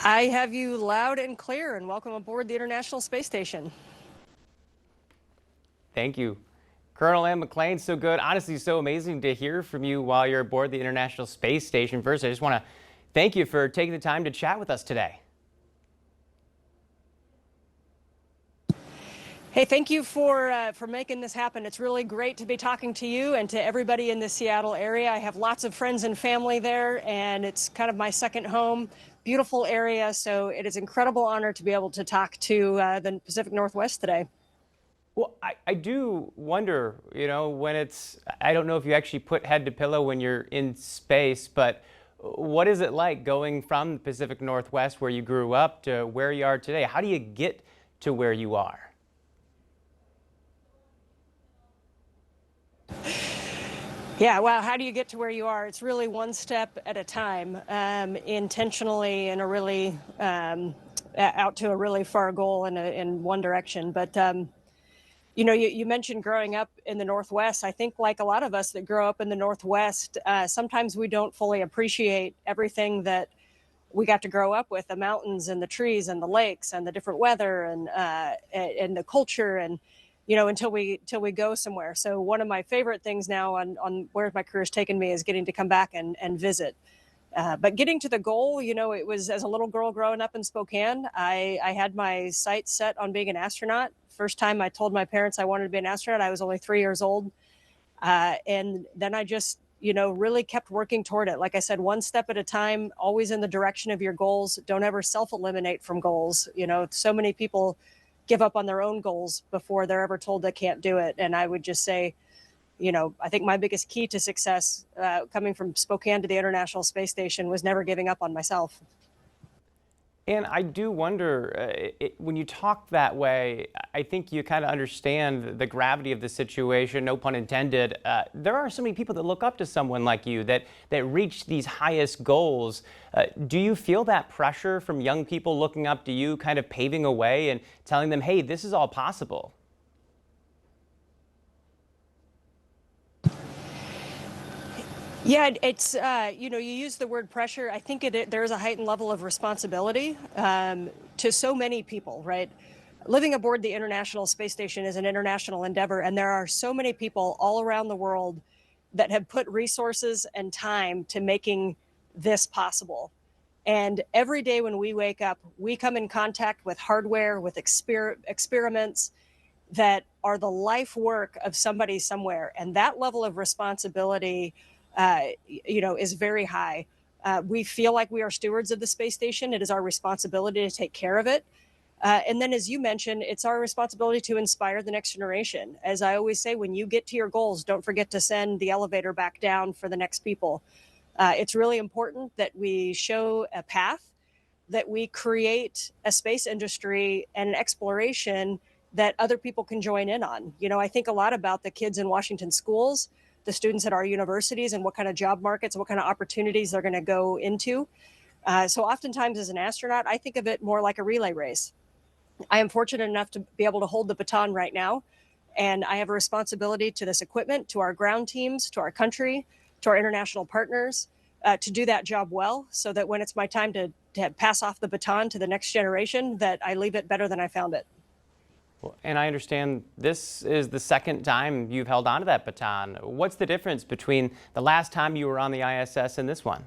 I have you loud and clear, and welcome aboard the International Space Station. Thank you. Colonel Anne McClain, so good. Honestly, so amazing to hear from you while you're aboard the International Space Station. First, I just want to thank you for taking the time to chat with us today. Hey, thank you for making this happen. It's really great to be talking to you and to everybody in the Seattle area. I have lots of friends and family there, and it's kind of my second home. Beautiful area, so it is an incredible honor to be able to talk to the Pacific Northwest today. Well, I do wonder, when I don't know if you actually put head to pillow when you're in space, but what is it like going from the Pacific Northwest where you grew up to where you are today? How do you get to where you are? Yeah, well, how do you get to where you are? It's really one step at a time, intentionally in a really out to a really far goal in one direction. But you mentioned growing up in the Northwest. I think, like a lot of us that grow up in the Northwest, sometimes we don't fully appreciate everything that we got to grow up with: the mountains and the trees and the lakes and the different weather and the culture and until we go somewhere. So one of my favorite things now on where my career has taken me is getting to come back and visit. But getting to the goal, it was as a little girl growing up in Spokane. I had my sights set on being an astronaut. First time I told my parents I wanted to be an astronaut, I was only 3 years old. And then I just, really kept working toward it. Like I said, one step at a time, always in the direction of your goals. Don't ever self-eliminate from goals. So many people give up on their own goals before they're ever told they can't do it. And I would just say, I think my biggest key to success coming from Spokane to the International Space Station was never giving up on myself. And I do wonder, when you talk that way, I think you kind of understand the gravity of the situation, no pun intended. There are so many people that look up to someone like you that reach these highest goals. Do you feel that pressure from young people looking up to you, kind of paving a way and telling them, hey, this is all possible? Yeah, it's you use the word pressure. I think there is a heightened level of responsibility to so many people, right? Living aboard the International Space Station is an international endeavor, and there are so many people all around the world that have put resources and time to making this possible. And every day when we wake up, we come in contact with hardware, with experiments that are the life work of somebody somewhere. And that level of responsibility, is very high. We feel like we are stewards of the space station. It is our responsibility to take care of it. And then, as you mentioned, it's our responsibility to inspire the next generation. As I always say, when you get to your goals, don't forget to send the elevator back down for the next people. It's really important that we show a path, that we create a space industry and an exploration that other people can join in on. I think a lot about the kids in Washington schools, the students at our universities, and what kind of job markets, what kind of opportunities they're going to go into. So oftentimes as an astronaut, I think of it more like a relay race. I am fortunate enough to be able to hold the baton right now. And I have a responsibility to this equipment, to our ground teams, to our country, to our international partners, to do that job well, so that when it's my time to pass off the baton to the next generation, that I leave it better than I found it. Well, and I understand this is the second time you've held onto that baton. What's the difference between the last time you were on the ISS and this one?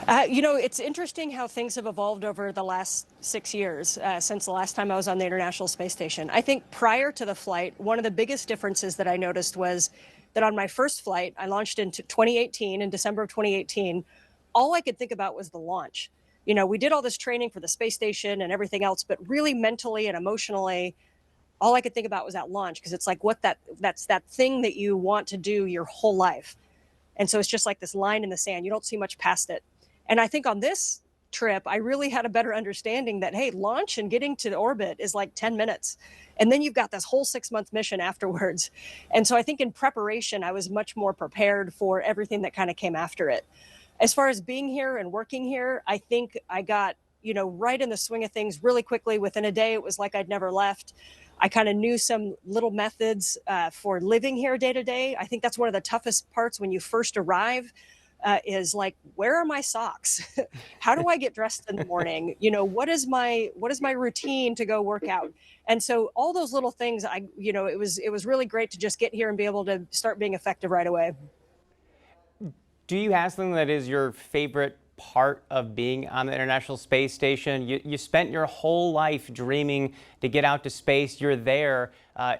It's interesting how things have evolved over the last 6 years since the last time I was on the International Space Station. I think prior to the flight, one of the biggest differences that I noticed was that on my first flight, I launched into 2018, in December of 2018, all I could think about was the launch. We did all this training for the space station and everything else, but really mentally and emotionally, all I could think about was that launch, because it's like that's that thing that you want to do your whole life. And so it's just like this line in the sand. You don't see much past it. And I think on this trip, I really had a better understanding that, hey, launch and getting to the orbit is like 10 minutes. And then you've got this whole 6-month mission afterwards. And so I think in preparation, I was much more prepared for everything that kind of came after it. As far as being here and working here, I think I got, right in the swing of things really quickly. Within a day, it was like I'd never left. I kind of knew some little methods for living here day to day. I think that's one of the toughest parts when you first arrive. Is like, where are my socks? How do I get dressed in the morning? What is my routine to go work out? And so all those little things, it was really great to just get here and be able to start being effective right away. Do you have something that is your favorite part of being on the International Space Station? You spent your whole life dreaming to get out to space. You're there.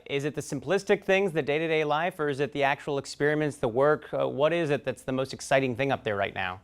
Is it the simplistic things, the day-to-day life, or is it the actual experiments, the work? What is it that's the most exciting thing up there right now?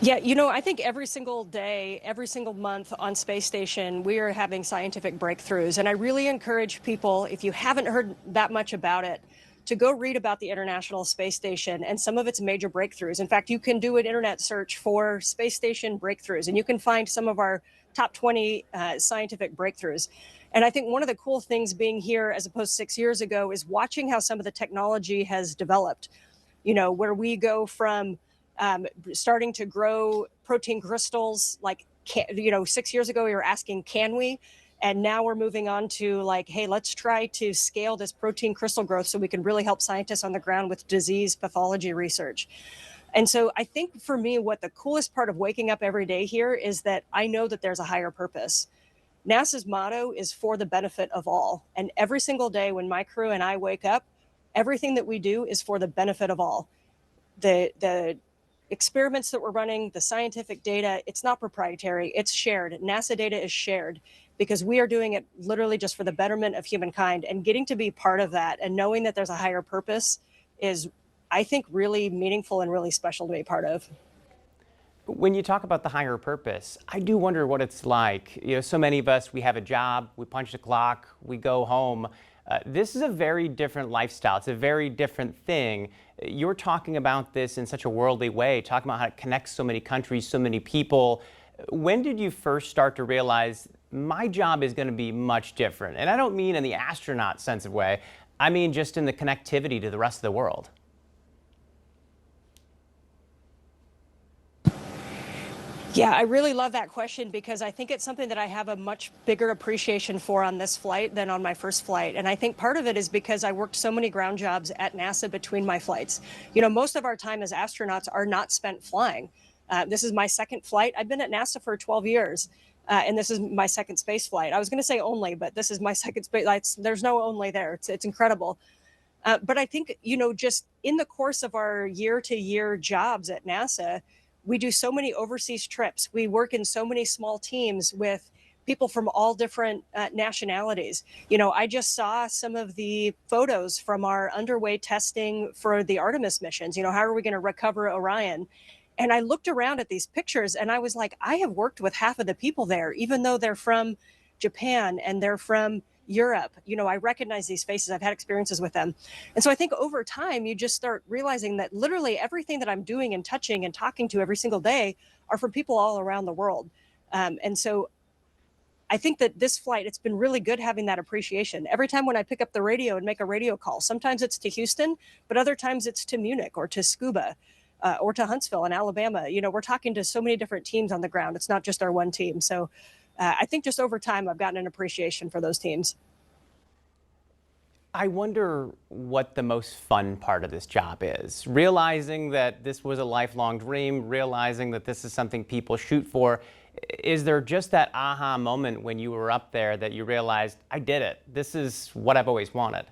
Yeah, I think every single day, every single month on Space Station, we are having scientific breakthroughs. And I really encourage people, if you haven't heard that much about it, to go read about the International Space Station and some of its major breakthroughs. In fact, you can do an internet search for Space Station breakthroughs, and you can find some of our top 20 scientific breakthroughs. And I think one of the cool things being here as opposed to 6 years ago is watching how some of the technology has developed, where we go from starting to grow protein crystals. Like, 6 years ago, we were asking, can we? And now we're moving on to like, hey, let's try to scale this protein crystal growth so we can really help scientists on the ground with disease pathology research. And so I think for me, what the coolest part of waking up every day here is that I know that there's a higher purpose. NASA's motto is for the benefit of all. And every single day when my crew and I wake up, everything that we do is for the benefit of all. The experiments that we're running, the scientific data, it's not proprietary, it's shared. NASA data is shared because we are doing it literally just for the betterment of humankind. And getting to be part of that and knowing that there's a higher purpose is, I think, really meaningful and really special to be part of. When you talk about the higher purpose, I do wonder what it's like. So many of us, we have a job, we punch the clock, we go home. This is a very different lifestyle. It's a very different thing. You're talking about this in such a worldly way, talking about how it connects so many countries, so many people. When did you first start to realize my job is going to be much different? And I don't mean in the astronaut sense of way. I mean just in the connectivity to the rest of the world. Yeah, I really love that question because I think it's something that I have a much bigger appreciation for on this flight than on my first flight. And I think part of it is because I worked so many ground jobs at NASA between my flights. Most of our time as astronauts are not spent flying. This is my second flight. I've been at NASA for 12 years, and this is my second space flight. I was going to say only, but this is my second space flight. There's no only there. It's incredible. But I think, just in the course of our year-to-year jobs at NASA, we do so many overseas trips. We work in so many small teams with people from all different nationalities. I just saw some of the photos from our underway testing for the Artemis missions. How are we going to recover Orion? And I looked around at these pictures and I was like, I have worked with half of the people there, even though they're from Japan and they're from Europe. I recognize these faces. I've had experiences with them. And so I think over time, you just start realizing that literally everything that I'm doing and touching and talking to every single day are from people all around the world. And so I think that this flight, it's been really good having that appreciation. Every time when I pick up the radio and make a radio call, sometimes it's to Houston, but other times it's to Munich or to Scuba. Or to Huntsville in Alabama. We're talking to so many different teams on the ground. It's not just our one team. So I think just over time, I've gotten an appreciation for those teams. I wonder what the most fun part of this job is. Realizing that this was a lifelong dream, realizing that this is something people shoot for. Is there just that aha moment when you were up there that you realized, I did it? This is what I've always wanted.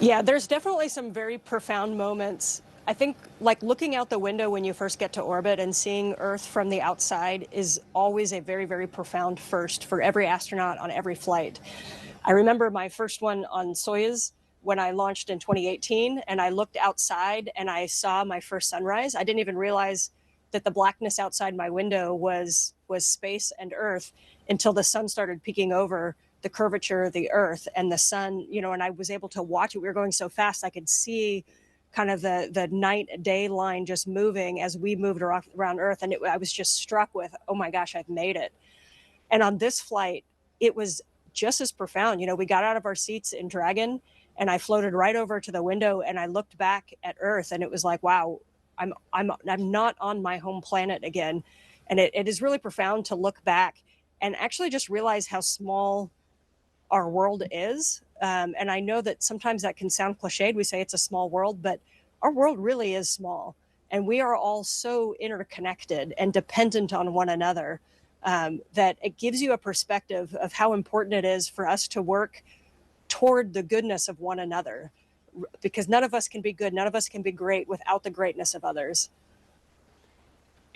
Yeah, there's definitely some very profound moments. I think like looking out the window when you first get to orbit and seeing Earth from the outside is always a very, very profound first for every astronaut on every flight. I remember my first one on Soyuz when I launched in 2018 and I looked outside and I saw my first sunrise. I didn't even realize that the blackness outside my window was space and Earth until the sun started peeking over the curvature of the Earth and the sun, and I was able to watch it. We were going so fast, I could see kind of the night day line just moving as we moved around Earth. And I was just struck with, oh my gosh, I've made it. And on this flight, it was just as profound. We got out of our seats in Dragon and I floated right over to the window and I looked back at Earth and it was like, wow, I'm not on my home planet again. And it is really profound to look back and actually just realize how small our world is. And I know that sometimes that can sound cliched. We say it's a small world, but our world really is small. And we are all so interconnected and dependent on one another, that it gives you a perspective of how important it is for us to work toward the goodness of one another. Because none of us can be good, none of us can be great without the greatness of others.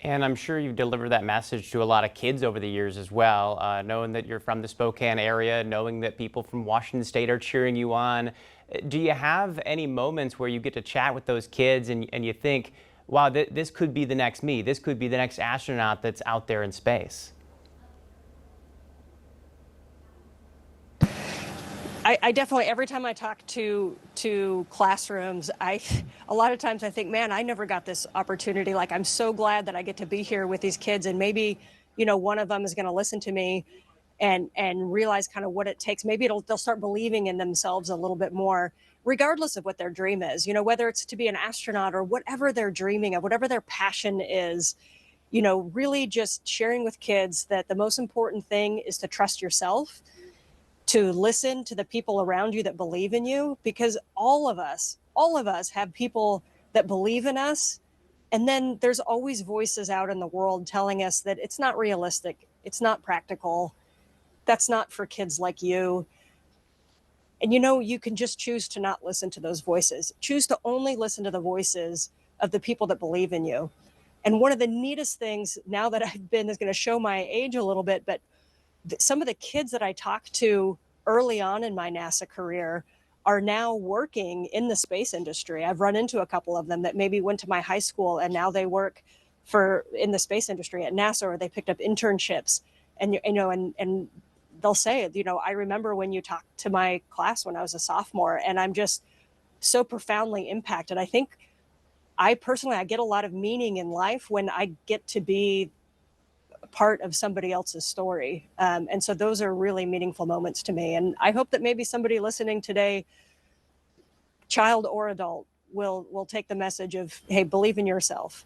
And I'm sure you've delivered that message to a lot of kids over the years as well, knowing that you're from the Spokane area, knowing that people from Washington State are cheering you on. Do you have any moments where you get to chat with those kids and you think, wow, this could be the next me, this could be the next astronaut that's out there in space? I definitely, every time I talk to classrooms, a lot of times I think, man, I never got this opportunity. Like, I'm so glad that I get to be here with these kids, and maybe, one of them is going to listen to me and realize kind of what it takes. Maybe they'll start believing in themselves a little bit more, regardless of what their dream is. Whether it's to be an astronaut or whatever they're dreaming of, whatever their passion is. Really just sharing with kids that the most important thing is to trust yourself, to listen to the people around you that believe in you, because all of us have people that believe in us. And then there's always voices out in the world telling us that it's not realistic, it's not practical, that's not for kids like you. And you can just choose to not listen to those voices, choose to only listen to the voices of the people that believe in you. And one of the neatest things, now that I've been, is going to show my age a little bit, but some of the kids that I talked to early on in my NASA career are now working in the space industry. I've run into a couple of them that maybe went to my high school and now they work in the space industry at NASA, or they picked up internships. And they'll say, I remember when you talked to my class when I was a sophomore, and I'm just so profoundly impacted. I think I get a lot of meaning in life when I get to be part of somebody else's story. And so those are really meaningful moments to me. And I hope that maybe somebody listening today, child or adult, will take the message of, hey, believe in yourself.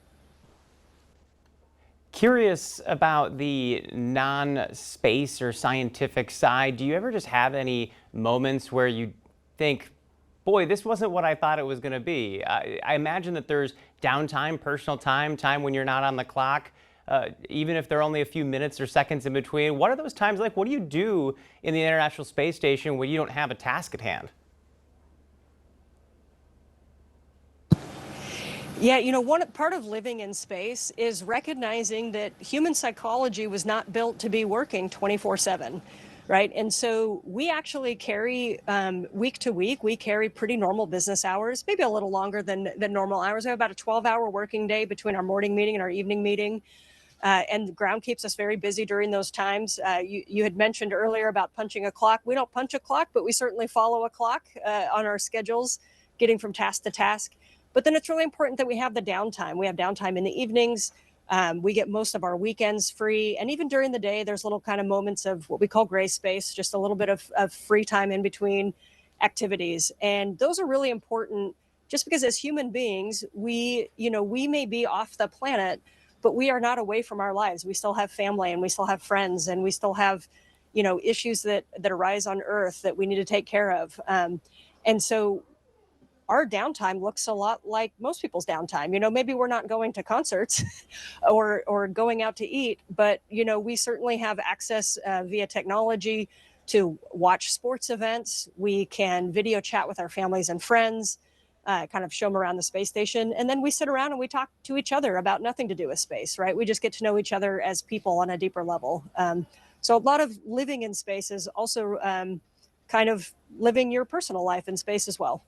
Curious about the non-space or scientific side. Do you ever just have any moments where you think, boy, this wasn't what I thought it was going to be? I imagine that there's downtime, personal time when you're not on the clock. Even if there are only a few minutes or seconds in between. What are those times like? What do you do in the International Space Station when you don't have a task at hand? Yeah, one part of living in space is recognizing that human psychology was not built to be working 24/7, right? And so we actually carry, week to week, we carry pretty normal business hours, maybe a little longer than normal hours. We have about a 12-hour working day between our morning meeting and our evening meeting. And the ground keeps us very busy during those times. You had mentioned earlier about punching a clock. We don't punch a clock, but we certainly follow a clock on our schedules, getting from task to task. But then it's really important that we have the downtime. We have downtime in the evenings. We get most of our weekends free. And even during the day, there's little kind of moments of what we call gray space, just a little bit of free time in between activities. And those are really important just because as human beings, we may be off the planet, but we are not away from our lives. We still have family and we still have friends and we still have, issues that arise on Earth that we need to take care of. And so our downtime looks a lot like most people's downtime. Maybe we're not going to concerts or going out to eat, but we certainly have access via technology to watch sports events. We can video chat with our families and friends, kind of show them around the space station. And then we sit around and we talk to each other about nothing to do with space, right? We just get to know each other as people on a deeper level. So a lot of living in space is also kind of living your personal life in space as well.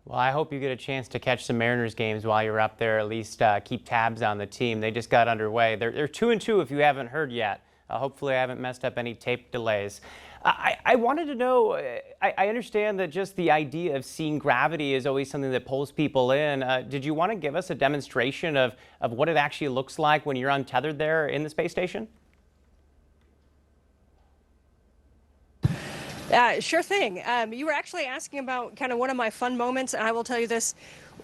Well, I hope you get a chance to catch some Mariners games while you're up there, at least keep tabs on the team. They just got underway. They're 2-2 if you haven't heard yet. Hopefully I haven't messed up any tape delays. I wanted to know, I understand that just the idea of seeing gravity is always something that pulls people in. Did you want to give us a demonstration of what it actually looks like when you're untethered there in the space station? Sure thing. You were actually asking about kind of one of my fun moments, and I will tell you this.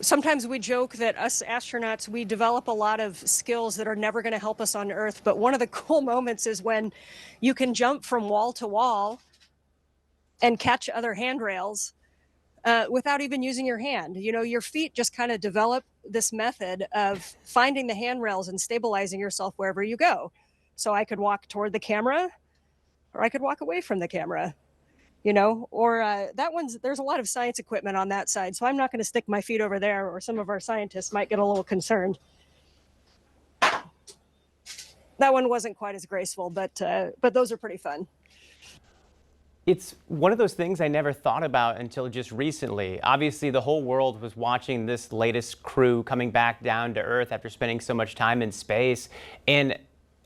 Sometimes we joke that us astronauts, we develop a lot of skills that are never going to help us on Earth. But one of the cool moments is when you can jump from wall to wall and catch other handrails without even using your hand. You know, your feet just kind of develop this method of finding the handrails and stabilizing yourself wherever you go. So I could walk toward the camera, or I could walk away from the camera, you know, or that one's, there's a lot of science equipment on that side. So I'm not going to stick my feet over there, or some of our scientists might get a little concerned. That one wasn't quite as graceful, but those are pretty fun. It's one of those things I never thought about until just recently. Obviously, the whole world was watching this latest crew coming back down to Earth after spending so much time in space. And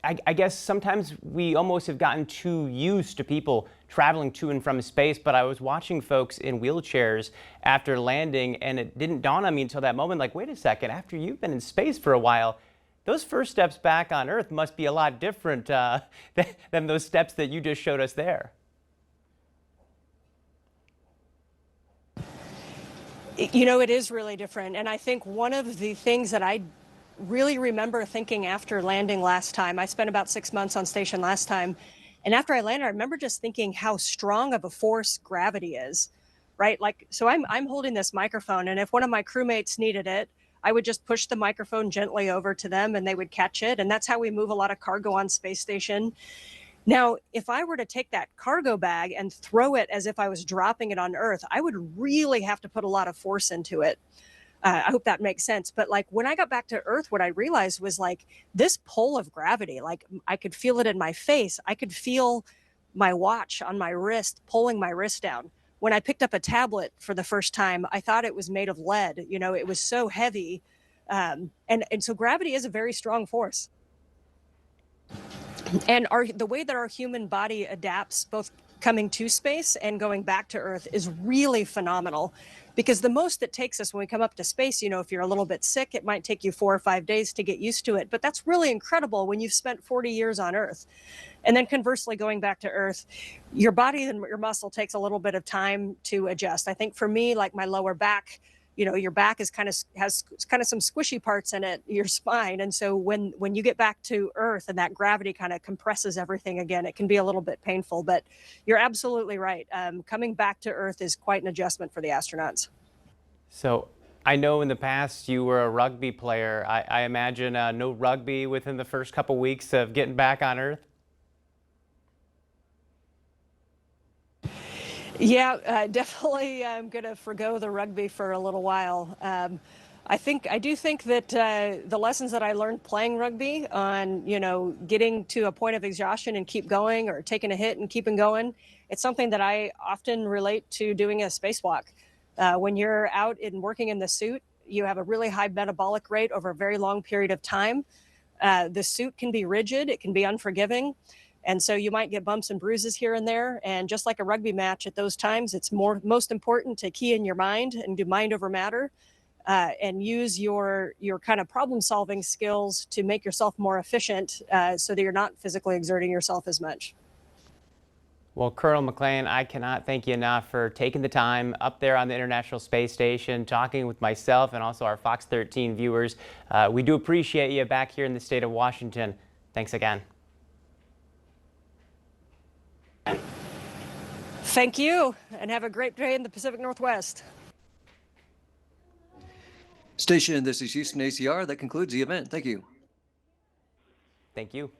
I guess sometimes we almost have gotten too used to people traveling to and from space, but I was watching folks in wheelchairs after landing, and it didn't dawn on me until that moment, like, wait a second, after you've been in space for a while, those first steps back on Earth must be a lot different than those steps that you just showed us there. You know, it is really different. And I think one of the things that I really remember thinking after landing last time, I spent about 6 months on station last time. And after I landed, I remember just thinking how strong of a force gravity is, right? Like, so I'm holding this microphone, and if one of my crewmates needed it, I would just push the microphone gently over to them and they would catch it. And that's how we move a lot of cargo on space station. Now, if I were to take that cargo bag and throw it as if I was dropping it on Earth, I would really have to put a lot of force into it. I hope that makes sense. But like when I got back to Earth, what I realized was like this pull of gravity, like I could feel it in my face. I could feel my watch on my wrist pulling my wrist down. When I picked up a tablet for the first time, I thought it was made of lead. You know, it was so heavy. And so gravity is a very strong force. And the way that our human body adapts both coming to space and going back to Earth is really phenomenal, because the most it takes us when we come up to space, you know, if you're a little bit sick, it might take you 4 or 5 days to get used to it. But that's really incredible when you've spent 40 years on Earth. And then conversely, going back to Earth, your body and your muscle takes a little bit of time to adjust. I think for me, like my lower back, you know, your back is has kind of some squishy parts in it, your spine. And so when you get back to Earth and that gravity kind of compresses everything again, it can be a little bit painful. But you're absolutely right. Coming back to Earth is quite an adjustment for the astronauts. So I know in the past you were a rugby player. I imagine no rugby within the first couple weeks of getting back on Earth. Yeah, definitely. I'm going to forgo the rugby for a little while. I do think that the lessons that I learned playing rugby on, you know, getting to a point of exhaustion and keep going, or taking a hit and keeping going, it's something that I often relate to doing a spacewalk. When you're out and working in the suit, you have a really high metabolic rate over a very long period of time. The suit can be rigid, it can be unforgiving. And so you might get bumps and bruises here and there. And just like a rugby match at those times, it's most important to key in your mind and do mind over matter, and use your kind of problem solving skills to make yourself more efficient, so that you're not physically exerting yourself as much. Well, Colonel McClain, I cannot thank you enough for taking the time up there on the International Space Station, talking with myself and also our Fox 13 viewers. We do appreciate you back here in the state of Washington. Thanks again. Thank you, and have a great day in the Pacific Northwest. Station, this is Houston ACR. That concludes the event. Thank you. Thank you.